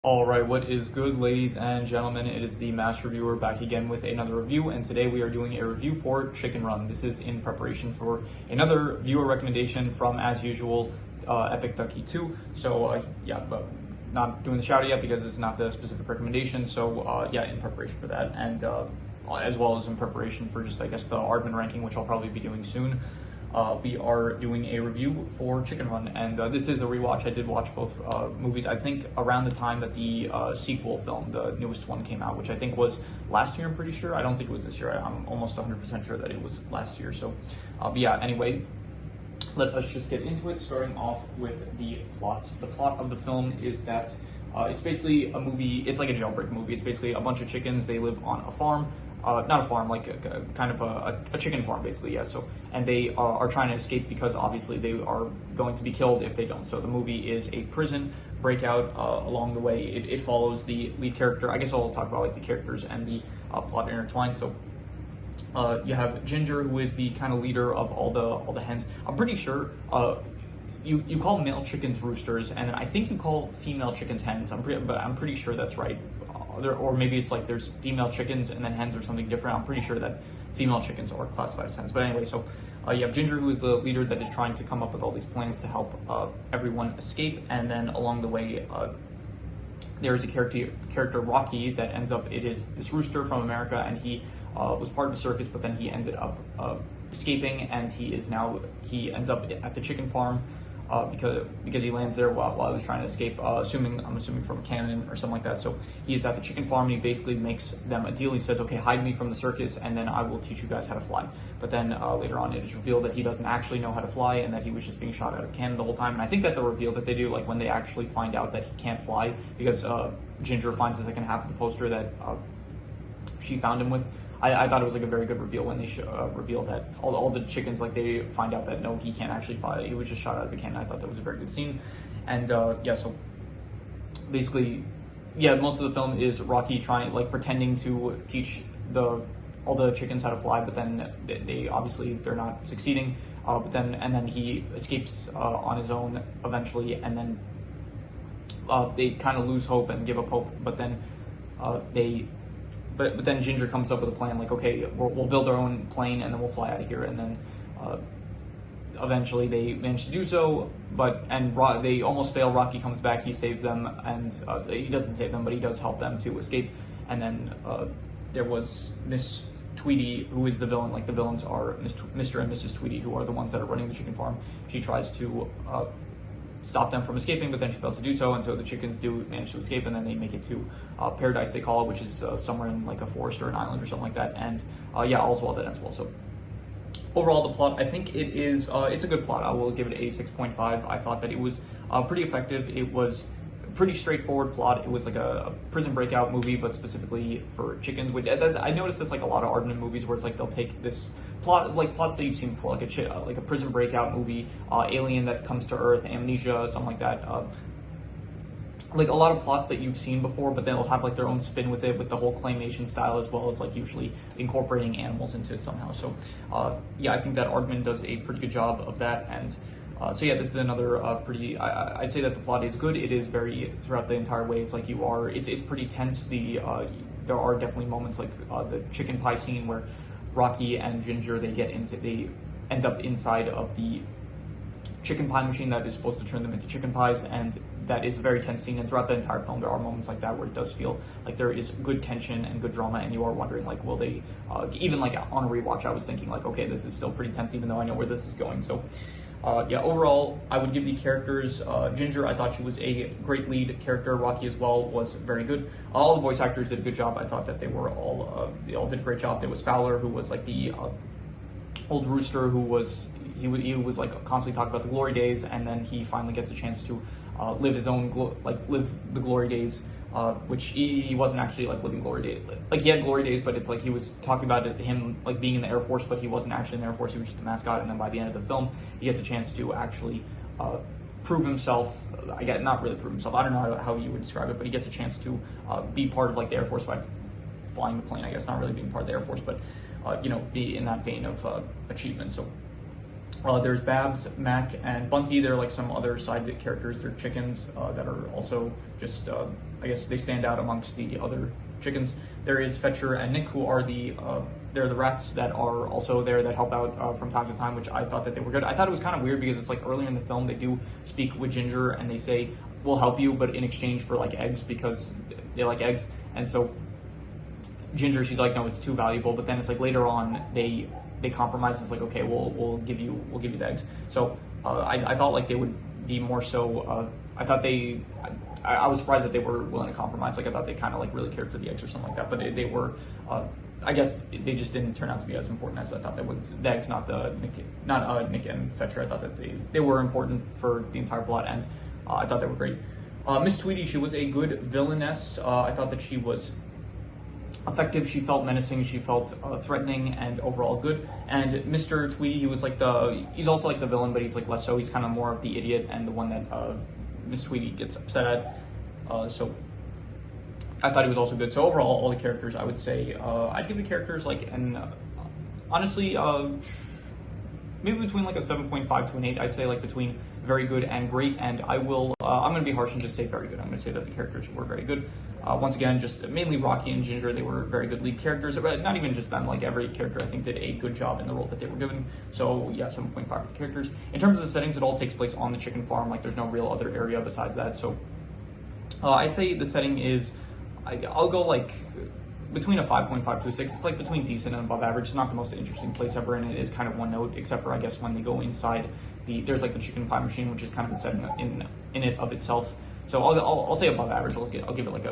All right, what is good, ladies and gentlemen? It is the Master Reviewer back again with another review, and today we are doing a review for Chicken Run. This is in preparation for another viewer recommendation from, as usual, Epic Ducky 2. So, yeah, but not doing the shout out yet because it's not the specific recommendation. So, yeah, in preparation for that, and as well as in preparation for just, I guess, the Aardman ranking, which I'll probably be doing soon. We are doing a review for Chicken Run, and this is a rewatch. I did watch both movies, I think, around the time that the sequel film, the newest one, came out, which I think was last year, I'm pretty sure. I don't think it was this year. I'm almost 100% sure that it was last year. So, but yeah, anyway, let us just get into it, starting off with the plots. The plot of the film is that it's basically a movie, it's like a jailbreak movie. It's basically a bunch of chickens, they live on a farm. Not a farm, like a kind of a chicken farm, basically, yes. So, and they are trying to escape because obviously they are going to be killed if they don't. So the movie is a prison breakout. Along the way, it follows the lead character. I guess I'll talk about like the characters and the plot intertwined. So you have Ginger, who is the kind of leader of all the hens. I'm pretty sure you call male chickens roosters, and then I think you call female chickens hens. I'm pretty sure that's right. Or maybe it's like there's female chickens and then hens or something different. I'm pretty sure that female chickens are classified as hens. But anyway, so you have Ginger, who is the leader that is trying to come up with all these plans to help everyone escape. And then along the way, there is a character, Rocky, that ends up, it is this rooster from America, and he was part of the circus, but then he ended up escaping, and he ends up at the chicken farm. Because he lands there while he was trying to escape, I'm assuming from a cannon or something like that. So he is at the chicken farm, and he basically makes them a deal. He says, okay, hide me from the circus, and then I will teach you guys how to fly. But then later on, it is revealed that he doesn't actually know how to fly, and that he was just being shot out of a cannon the whole time. And I think that the reveal that they do, like when they actually find out that he can't fly, because Ginger finds the second half of the poster that she found him with, I thought it was like a very good reveal when they revealed that all the chickens, like they find out that no, he can't actually fly. He was just shot out of a cannon. I thought that was a very good scene. And yeah, so basically, yeah, most of the film is Rocky pretending to teach all the chickens how to fly, but then they're not succeeding. But then he escapes on his own eventually, and then they kind of lose hope and give up hope. But then But then Ginger comes up with a plan, like, okay, we'll build our own plane and then we'll fly out of here. And then eventually they manage to do so, they almost fail. Rocky comes back, he saves them, and he doesn't save them, but he does help them to escape. And then there was Miss Tweety, who is the villain. Like, the villains are Mr. and Mrs. Tweety, who are the ones that are running the chicken farm. She tries to stop them from escaping, but then she fails to do so, and so the chickens do manage to escape, and then they make it to paradise, they call it, which is somewhere in like a forest or an island or something like that. And yeah, all's well that ends well. So overall, the plot, I think it is it's a good plot. I will give it a 6.5. I thought that it was pretty effective. It was a pretty straightforward plot. It was like a prison breakout movie, but specifically for chickens. I noticed this like a lot of Aardman movies, where it's like they'll take this plot, like plots that you've seen before, like a prison breakout movie, alien that comes to Earth, amnesia, something like that. Like a lot of plots that you've seen before, but then they'll have like their own spin with it, with the whole claymation style, as well as like usually incorporating animals into it somehow. So yeah, I think that Aardman does a pretty good job of that. And so yeah, this is another I'd say that the plot is good. It is very, throughout the entire way, it's like it's pretty tense. There are definitely moments like the chicken pie scene where Rocky and Ginger, they end up inside of the chicken pie machine that is supposed to turn them into chicken pies, and that is a very tense scene. And throughout the entire film, there are moments like that where it does feel like there is good tension and good drama, and you are wondering, like, will they, even like on a rewatch, I was thinking like, okay, this is still pretty tense, even though I know where this is going. So yeah, overall, I would give the characters, Ginger, I thought she was a great lead character. Rocky as well was very good. All the voice actors did a good job. I thought that they all did a great job. There was Fowler, who was like the old rooster, who was, he was like constantly talking about the glory days, and then he finally gets a chance to live his own, live the glory days, which he wasn't actually like living glory days. Like, he had glory days, but it's like he was talking about him like being in the Air Force, but he wasn't actually in the Air Force. He was just a mascot. And then by the end of the film, he gets a chance to actually prove himself. Not really prove himself. I don't know how you would describe it, but he gets a chance to be part of like the Air Force by flying the plane. I guess not really being part of the Air Force, but be in that vein of achievement. So There's Babs, Mac, and Bunty. They're like some other side characters. They're chickens that are also just I guess they stand out amongst the other chickens. There is Fetcher and Nick, who are they're the rats that are also there that help out from time to time, which I thought that they were good. I thought it was kind of weird because it's like earlier in the film they do speak with Ginger and they say, we'll help you, but in exchange for like eggs, because they like eggs. And so Ginger, she's like, no, it's too valuable. But then it's like later on they compromise. It's like, okay, we'll give you the eggs. So I thought like they would be more so. I thought I was surprised that they were willing to compromise. Like I thought they kind of like really cared for the eggs or something like that. But they were. I guess they just didn't turn out to be as important as I thought they would. The eggs, not Nick and Fetcher. I thought that they were important for the entire plot, and I thought they were great. Miss Tweedy, she was a good villainess. I thought that she was effective. She felt menacing. She felt threatening, and overall good. And Mr. Tweedy, he was like he's also like the villain, but he's like less so. He's kind of more of the idiot and the one that Miss Tweedy gets upset at. So I thought he was also good. So overall, all the characters, I would say, I'd give the characters like honestly, maybe between like a 7.5 to an 8. I'd say like between very good and great. And I'm going to be harsh and just say very good. I'm going to say that the characters were very good. Once again, just mainly Rocky and Ginger, they were very good lead characters, but not even just them, like every character I think did a good job in the role that they were given. So yeah, 7.5 for the characters. In terms of the settings, it all takes place on the chicken farm, like there's no real other area besides that. So I'd say the setting is, I'll go like between a 5.5 to a 6. It's like between decent and above average. It's not the most interesting place ever, and it is kind of one note, except for I guess when they go inside there's like the chicken pie machine, which is kind of a setting in it of itself. So I'll say above average. I'll give it like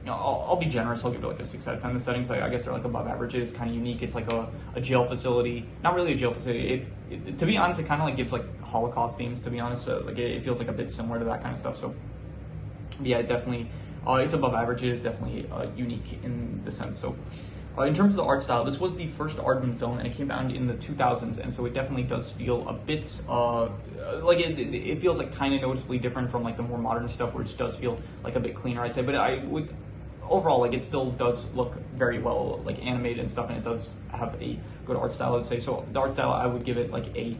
I'll be generous. I'll give it like a 6 out of 10. The settings, I guess they're like above average. It is kind of unique. It's like a jail facility. Not really a jail facility. It to be honest, it kind of like gives like Holocaust themes. To be honest, so like it feels like a bit similar to that kind of stuff. So yeah, it definitely. It's above average. It is definitely unique in the sense. So, in terms of the art style, this was the first Aardman film, and it came out in the 2000s, and so it definitely does feel a bit like it feels like kind of noticeably different from like the more modern stuff, which does feel like a bit cleaner, I'd say. But I would overall like it still does look very well like animated and stuff, and it does have a good art style, I'd say. So the art style, I would give it like a.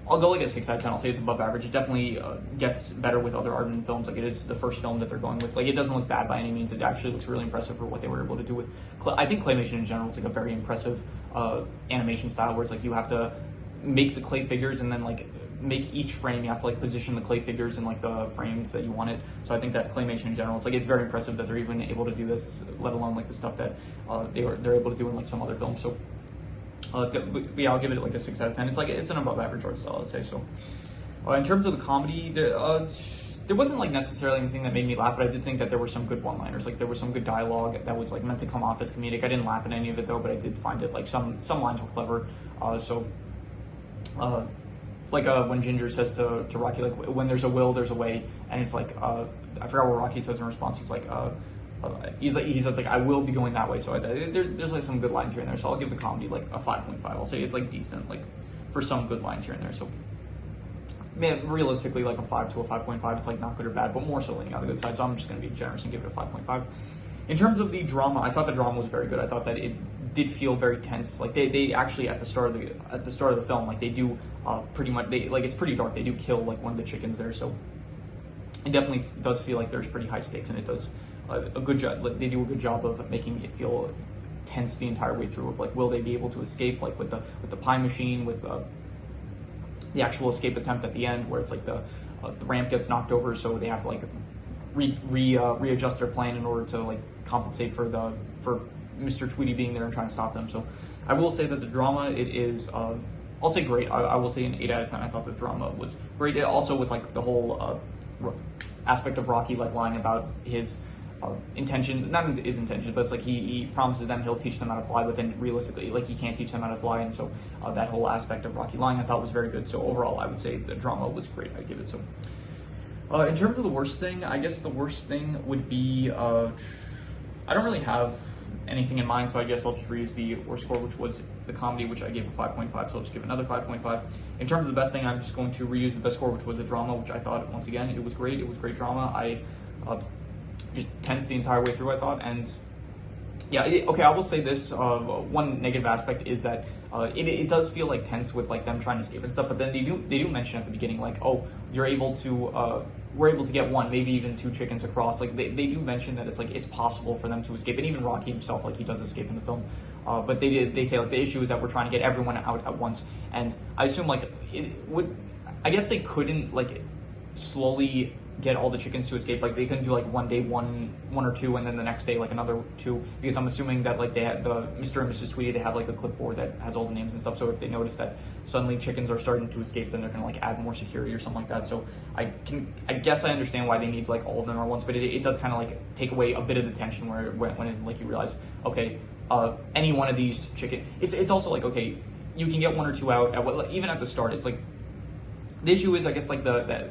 I'll go like a 6 out of 10. I'll say it's above average. It definitely gets better with other Aardman films. Like it is the first film that they're going with. Like it doesn't look bad by any means. It actually looks really impressive for what they were able to do with. I think claymation in general is like a very impressive animation style, where it's like you have to make the clay figures and then like make each frame. You have to like position the clay figures in like the frames that you want it. So I think that claymation in general, it's very impressive that they're even able to do this. Let alone like the stuff that they're able to do in like some other films. So. Yeah, I'll give it like a 6 out of 10. It's an above average art style, I'd say. So, in terms of the comedy, there wasn't like necessarily anything that made me laugh, but I did think that there were some good one-liners. Like there was some good dialogue that was like meant to come off as comedic. I didn't laugh at any of it though, but I did find it like some lines were clever. When Ginger says to Rocky, like when there's a will, there's a way, and it's like I forgot what Rocky says in response. He's like. He says like I will be going that way. So there's like some good lines here and there. So I'll give the comedy like a 5.5. I'll say it's like decent, like for some good lines here and there. So man, realistically like a 5 to a 5.5. It's like not good or bad, but more so leaning on the good side. So I'm just gonna be generous and give it a 5.5. In terms of the drama, I thought the drama was very good. I thought that it did feel very tense. Like they actually at the start of the film, like they do pretty much it's pretty dark. They do kill like one of the chickens there. So it definitely does feel like there's pretty high stakes, and it does. A good job. Like, they do a good job of making it feel tense the entire way through. Of like, will they be able to escape? Like with the pie machine, with the actual escape attempt at the end, where it's like the ramp gets knocked over, so they have to like readjust their plan in order to like compensate for Mr. Tweedy being there and trying to stop them. So I will say that the drama, it is. I'll say great. I will say an 8 out of 10. I thought the drama was great. It also with like the whole aspect of Rocky like lying about his. Intention, not his intention, but it's like he promises them he'll teach them how to fly, but then realistically, like he can't teach them how to fly, and so that whole aspect of Rocky lying I thought was very good. So overall, I would say the drama was great. I give it so. In terms of the worst thing, I guess the worst thing would be I don't really have anything in mind, so I guess I'll just reuse the worst score, which was the comedy, which I gave a 5.5. So I'll just give another 5.5. In terms of the best thing, I'm just going to reuse the best score, which was the drama, which I thought once again it was great. It was great drama. I just tense the entire way through, I thought, and yeah, okay, I will say this, one negative aspect is that it does feel like tense with like them trying to escape and stuff, but then they do mention at the beginning like, oh, you're able to were able to get one, maybe even two chickens across, like they do mention that it's possible for them to escape, and even Rocky himself, like he does escape in the film. But they say like the issue is that we're trying to get everyone out at once, and I assume like I guess they couldn't like slowly get all the chickens to escape. Like they couldn't do like one day one or two, and then the next day like another two, because I'm assuming that like they had the Mr. and Mrs. Tweety, they have like a clipboard that has all the names and stuff. So if they notice that suddenly chickens are starting to escape, then they're gonna like add more security or something like that. So I guess I understand why they need like all of them at once, but it does kind of like take away a bit of the tension when it, like you realize, okay, any one of these chicken, it's also like, okay, you can get one or two out even at the start. It's like the issue is, I guess, like the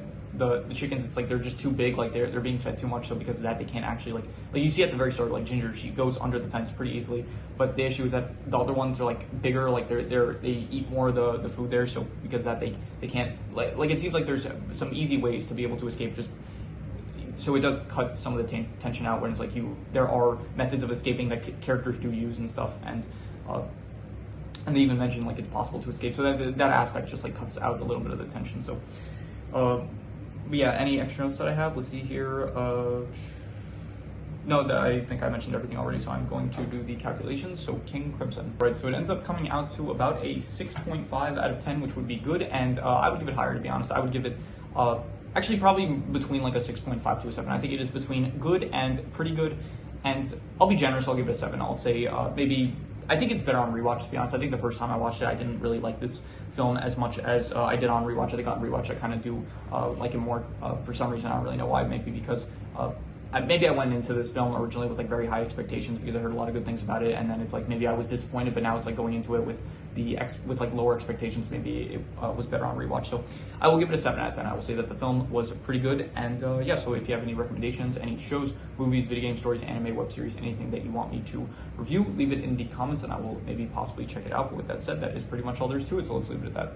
chickens, it's like they're just too big, like they're being fed too much, so because of that they can't actually like you see at the very start, like Ginger, she goes under the fence pretty easily, but the issue is that the other ones are like bigger, like they eat more of the food there, so because of that they can't like it seems like there's some easy ways to be able to escape, just so it does cut some of the tension out when it's like there are methods of escaping that characters do use and stuff, and they even mention like it's possible to escape, so that aspect just like cuts out a little bit of the tension. So but yeah, any extra notes that I have? Let's see here. No, I think I mentioned everything already, so I'm going to do the calculations. So King Crimson. Right, so it ends up coming out to about a 6.5 out of 10, which would be good, and I would give it higher, to be honest. I would give it actually probably between like a 6.5 to a 7. I think it is between good and pretty good, and I'll be generous, I'll give it a 7. I'll say maybe, I think it's better on rewatch, to be honest. I think the first time I watched it, I didn't really like this film as much as I did on rewatch. I think on rewatch I kind of do like it more for some reason. I don't really know why. Maybe because maybe I went into this film originally with like very high expectations because I heard a lot of good things about it, and then it's like maybe I was disappointed, but now it's like going into it with like lower expectations. Maybe it was better on rewatch. So I will give it a 7 out of 10. I will say that the film was pretty good, and yeah. So if you have any recommendations, any shows, movies, video game stories, anime, web series, anything that you want me to review, leave it in the comments, and I will maybe possibly check it out. But with that said, that is pretty much all there is to it. So let's leave it at that.